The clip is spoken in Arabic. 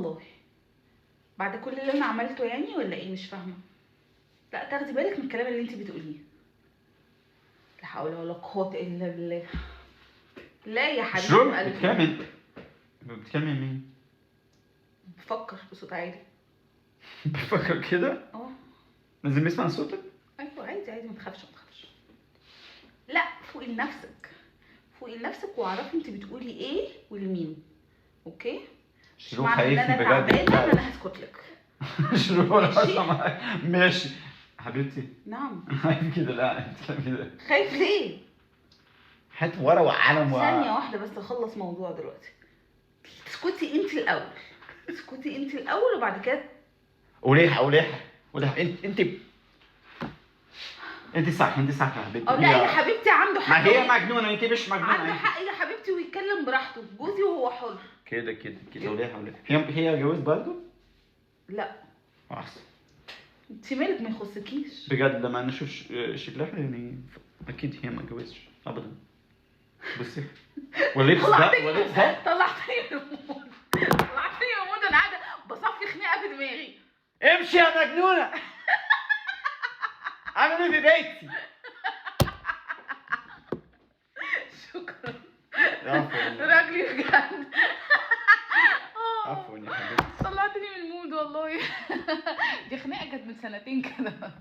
والله بعد كل اللي انا عملته يعني ولا ايه؟ مش فاهمه. لا تاخدي بالك من الكلام اللي انت بتقوليه. لا حول ولا قوه الا بالله. لا يا حبيبي شو قلبي. بتكلمي مين؟ بفكر بصوت عالي. بفكر كده؟ لازم يسمع صوتك؟ ايوه عادي عادي، ما تخافش ما تخافش. لا فوقي لنفسك، فوقي لنفسك واعرفي انت بتقولي ايه ولمين. اوكي؟ مش شروق معنى ان خايفني انا بجد. تعبانه ان انا هسكت لك. شروق ماشي؟ ماشي حبيبتي. نعم. خايف كده؟ لا انت كده خايف ليه؟ هات ورقه وقلم ثانيه واحده بس اخلص موضوع دلوقتي. اسكتي انت الاول، اسكتي انت الاول وبعد كده. وليه انت صح يا حبيبتي. لا يا حبيبتي عنده حق. ما هي مجنونه، انت مش مجنونه. عنده حق يا حبيبتي ويتكلم براحته، جوزي وهو حر. كده وليه هي جوز برضه؟ لا احسن. انت مالك؟ ما يخصكيش بجد لما انا اشوف شكلها يعني اكيد هي ما اتجوزتش ابدا. بصي ولبس ده طلعتني من المود، طلعتني من المود. انا قاعده بصفي خناقه في دماغي. امشي يا مجنونه. عامل ايه في بيتي؟ شكرا. عفوا راجلي بجد. عفوا يا حبيبتي. طلعتني من المود والله. دي خناقه كانت من سنتين كده.